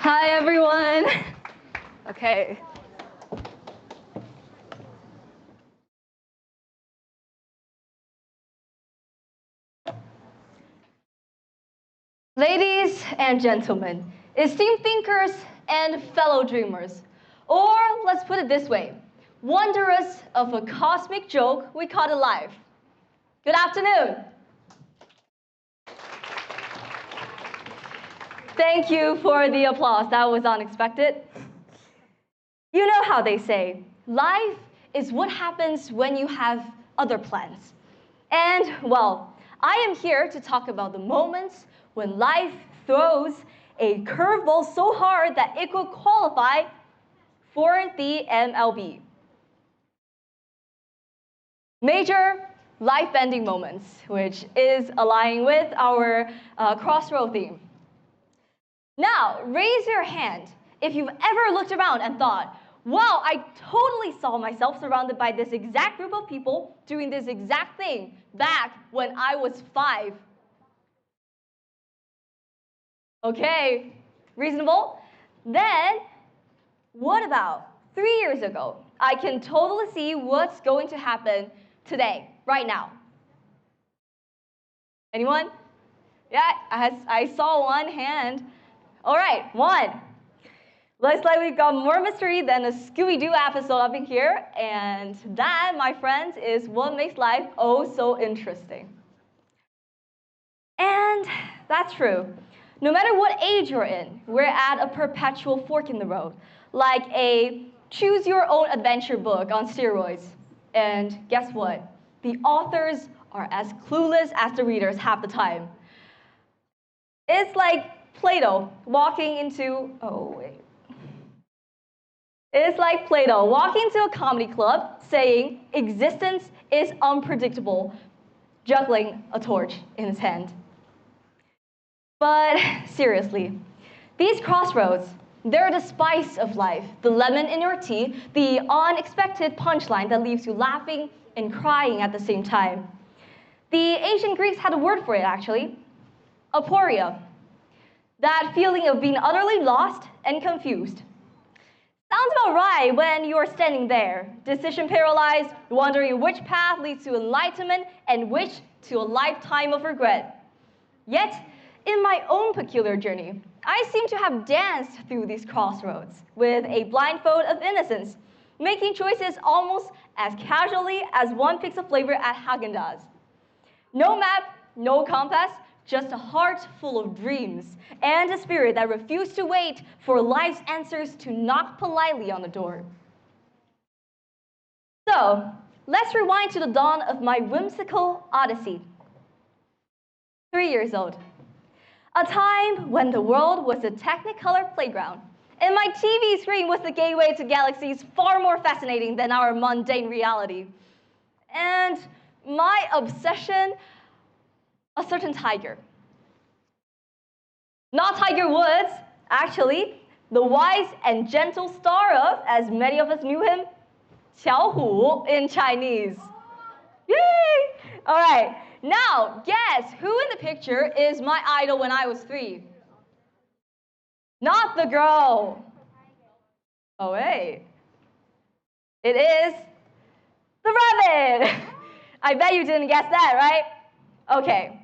Hi, everyone. Okay. Ladies and gentlemen, esteemed thinkers and fellow dreamers, or let's put it this way, wanderers of a cosmic joke we call it life. Good afternoon. Thank you for the applause. That was unexpected. You know how they say, life is what happens when you have other plans. And, well, I am here to talk about the moments when life throws a curveball so hard that it could qualify for the MLB. Major life-bending moments, which is aligning with our crossroad theme. Now, raise your hand if you've ever looked around and thought, wow, I totally saw myself surrounded by this exact group of people doing this exact thing back when I was 5. Okay, reasonable? Then, what about 3 years ago? I can totally see what's going to happen today, right now. Anyone? Yeah, I saw one hand. All right, 1. Looks like we've got more mystery than a Scooby-Doo episode up in here, and that, my friends, is what makes life oh so interesting. And that's true. No matter what age you're in, we're at a perpetual fork in the road, like a choose-your-own-adventure book on steroids. And guess what? The authors are as clueless as the readers half the time. It's like Plato walking into, It's like Plato walking into a comedy club saying existence is unpredictable, juggling a torch in his hand. But seriously, these crossroads, they're the spice of life, the lemon in your tea, the unexpected punchline that leaves you laughing and crying at the same time. The ancient Greeks had a word for it, actually, aporia, that feeling of being utterly lost and confused. Sounds about right when you're standing there, decision paralyzed, wondering which path leads to enlightenment and which to a lifetime of regret. Yet, in my own peculiar journey, I seem to have danced through these crossroads with a blindfold of innocence, making choices almost as casually as one picks a flavor at Haagen-Dazs. No map, no compass, just a heart full of dreams and a spirit that refused to wait for life's answers to knock politely on the door. So, let's rewind to the dawn of my whimsical odyssey. 3 years old. A time when the world was a Technicolor playground, and my TV screen was the gateway to galaxies far more fascinating than our mundane reality. And my obsession, a certain tiger. Not Tiger Woods, actually, the wise and gentle star of, as many of us knew him, Qiao Hu in Chinese. Yay! All right, now guess who in the picture is my idol when I was 3? Not the girl. Oh, wait. It is the rabbit. I bet you didn't guess that, right? Okay,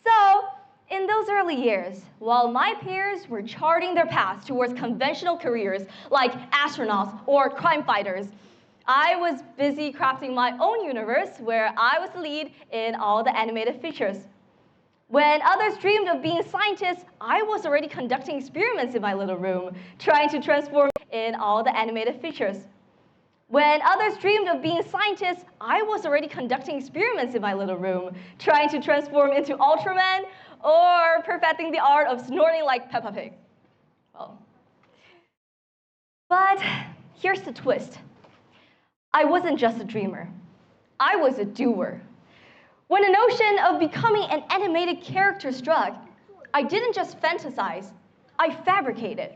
so in those early years, while my peers were charting their paths towards conventional careers like astronauts or crime fighters, I was busy crafting my own universe where I was the lead in all the animated features. When others dreamed of being scientists, I was already conducting experiments in my little room, trying to transform in all the animated features. When others dreamed of being scientists, I was already conducting experiments in my little room, trying to transform into Ultraman or perfecting the art of snorting like Peppa Pig. Well, but here's the twist. I wasn't just a dreamer. I was a doer. When the notion of becoming an animated character struck, I didn't just fantasize, I fabricated.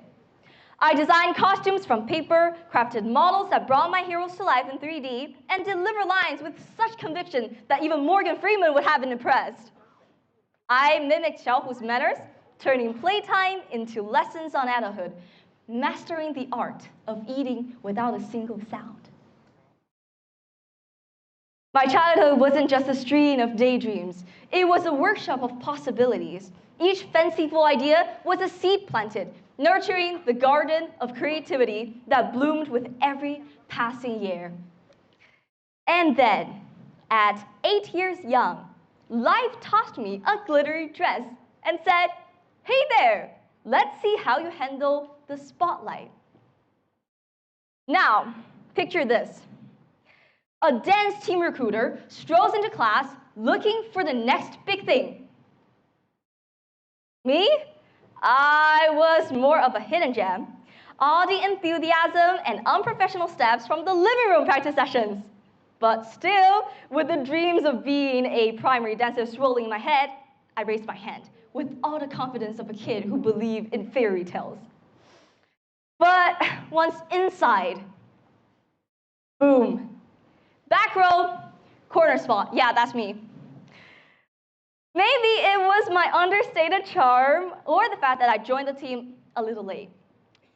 I designed costumes from paper, crafted models that brought my heroes to life in 3D, and delivered lines with such conviction that even Morgan Freeman would have been impressed. I mimicked Xiao Hu's manners, turning playtime into lessons on adulthood, mastering the art of eating without a single sound. My childhood wasn't just a stream of daydreams. It was a workshop of possibilities. Each fanciful idea was a seed planted, nurturing the garden of creativity that bloomed with every passing year. And then, at 8 years young, life tossed me a glittery dress and said, "Hey there, let's see how you handle the spotlight." Now, picture this. A dance team recruiter strolls into class looking for the next big thing. Me? I was more of a hidden gem. All the enthusiasm and unprofessional steps from the living room practice sessions. But still, with the dreams of being a primary dancer swirling in my head, I raised my hand with all the confidence of a kid who believed in fairy tales. But once inside, boom. Back row, corner spot. Yeah, that's me. Maybe it was my understated charm or the fact that I joined the team a little late.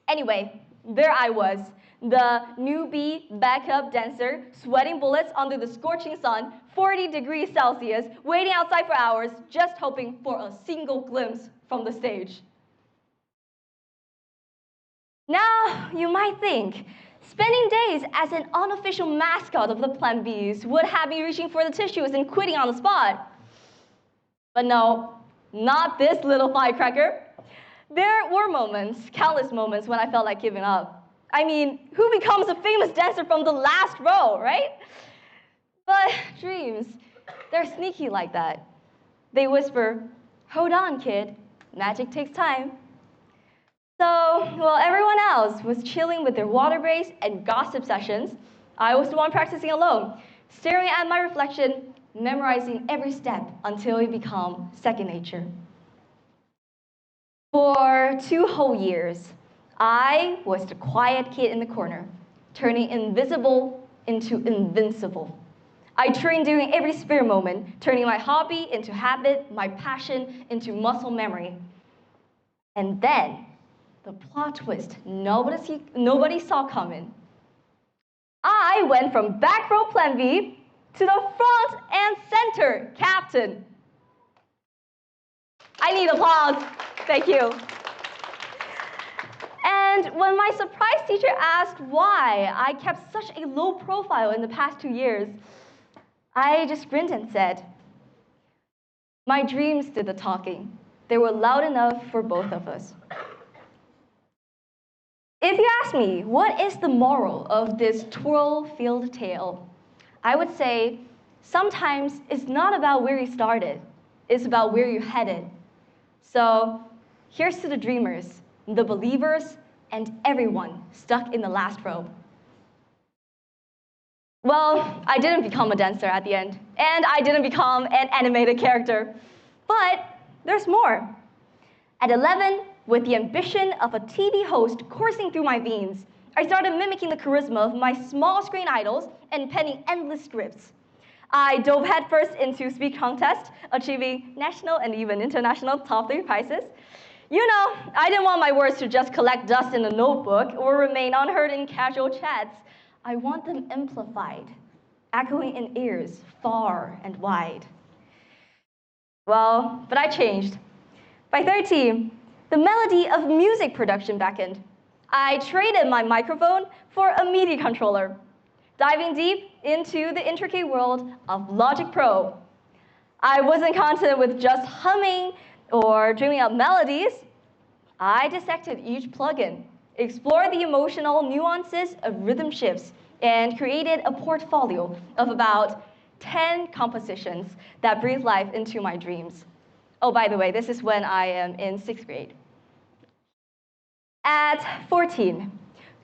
Anyway, there I was, the newbie backup dancer, sweating bullets under the scorching sun, 40 degrees Celsius, waiting outside for hours, just hoping for a single glimpse from the stage. Now, you might think, spending days as an unofficial mascot of the Plan Bs would have me reaching for the tissues and quitting on the spot. But no, not this little firecracker. There were moments, countless moments, when I felt like giving up. I mean, who becomes a famous dancer from the last row, right? But dreams, they're sneaky like that. They whisper, "Hold on, kid, magic takes time." So, while everyone else was chilling with their water breaks and gossip sessions, I was the one practicing alone, staring at my reflection, memorizing every step until it became second nature. For 2 whole years, I was the quiet kid in the corner, turning invisible into invincible. I trained during every spare moment, turning my hobby into habit, my passion into muscle memory. And then, the plot twist nobody saw coming. I went from back row Plan B to the front and center captain. I need applause. Thank you. And when my surprise teacher asked why I kept such a low profile in the past 2 years, I just grinned and said, "My dreams did the talking. They were loud enough for both of us." If you ask me, what is the moral of this twirl-filled tale? I would say, sometimes it's not about where you started, it's about where you're headed. So, here's to the dreamers, the believers, and everyone stuck in the last row. Well, I didn't become a dancer at the end, and I didn't become an animated character. But there's more. At 11, with the ambition of a TV host coursing through my veins, I started mimicking the charisma of my small screen idols and penning endless scripts. I dove headfirst into speech contests, achieving national and even international top 3 prizes. You know, I didn't want my words to just collect dust in a notebook or remain unheard in casual chats. I want them amplified, echoing in ears far and wide. Well, but I changed. By 13, the melody of music production beckoned. I traded my microphone for a MIDI controller, diving deep into the intricate world of Logic Pro. I wasn't content with just humming or dreaming up melodies. I dissected each plugin, explored the emotional nuances of rhythm shifts, and created a portfolio of about 10 compositions that breathe life into my dreams. Oh, by the way, this is when I am in 6th grade. At 14,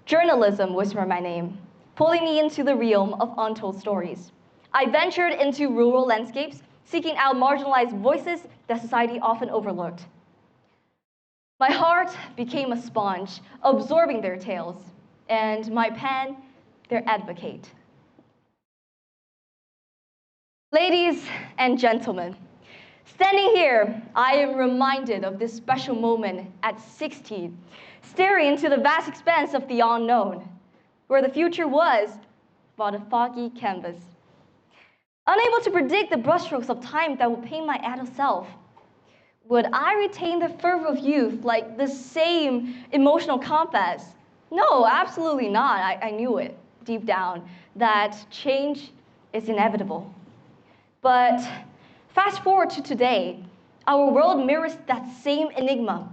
journalism whispered my name, pulling me into the realm of untold stories. I ventured into rural landscapes, seeking out marginalized voices that society often overlooked. My heart became a sponge, absorbing their tales, and my pen, their advocate. Ladies and gentlemen, Standing here, I am reminded of this special moment at 16, staring into the vast expanse of the unknown, where the future was but a foggy canvas. Unable to predict the brushstrokes of time that will paint my adult self, would I retain the fervor of youth like the same emotional compass? No, absolutely not. I knew it deep down, that change is inevitable. But fast forward to today, our world mirrors that same enigma.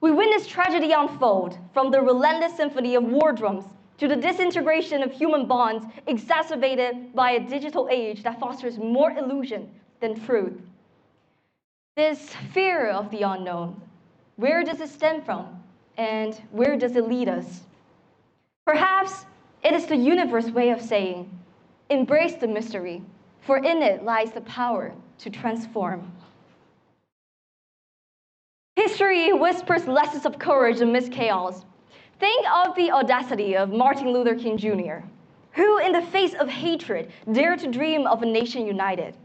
We witness tragedy unfold, from the relentless symphony of war drums to the disintegration of human bonds exacerbated by a digital age that fosters more illusion than truth. This fear of the unknown, where does it stem from, and where does it lead us? Perhaps it is the universe's way of saying, embrace the mystery, for in it lies the power to transform. History whispers lessons of courage amidst chaos. Think of the audacity of Martin Luther King Jr., who, in the face of hatred, dared to dream of a nation united.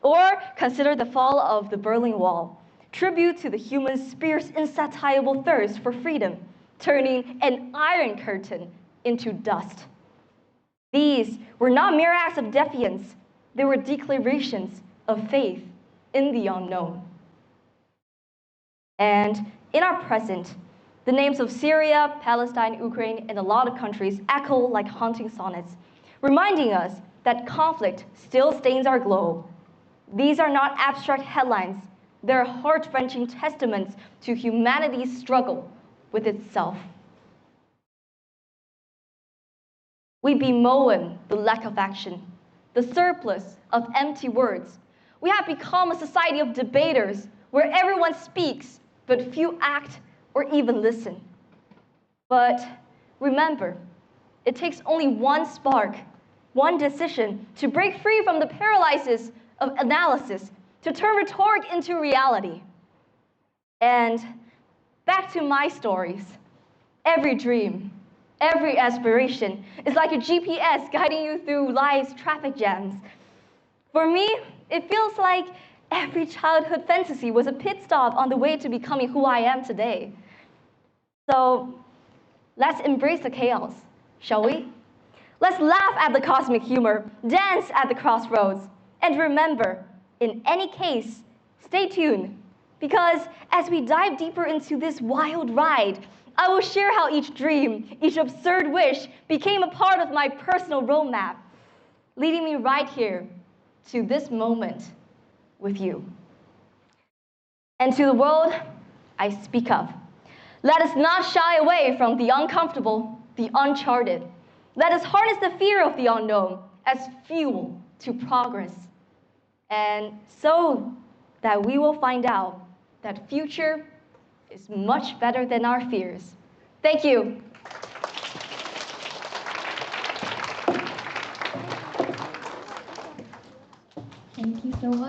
Or consider the fall of the Berlin Wall, tribute to the human spirit's insatiable thirst for freedom, turning an iron curtain into dust. These were not mere acts of defiance, they were declarations of faith in the unknown. And in our present, the names of Syria, Palestine, Ukraine, and a lot of countries echo like haunting sonnets, reminding us that conflict still stains our globe. These are not abstract headlines, they're heart-wrenching testaments to humanity's struggle with itself. We bemoan the lack of action, the surplus of empty words. We have become a society of debaters where everyone speaks, but few act or even listen. But remember, it takes only one spark, one decision to break free from the paralysis of analysis, to turn rhetoric into reality. And back to my stories. Every dream, every aspiration is like a GPS guiding you through life's traffic jams. For me, it feels like every childhood fantasy was a pit stop on the way to becoming who I am today. So let's embrace the chaos, shall we? Let's laugh at the cosmic humor, dance at the crossroads, and remember, in any case, stay tuned, because as we dive deeper into this wild ride, I will share how each dream, each absurd wish became a part of my personal roadmap, leading me right here to this moment with you. And to the world, I speak of. Let us not shy away from the uncomfortable, the uncharted. Let us harness the fear of the unknown as fuel to progress. And so that we will find out that future is much better than our fears. Thank you. Thank you so much.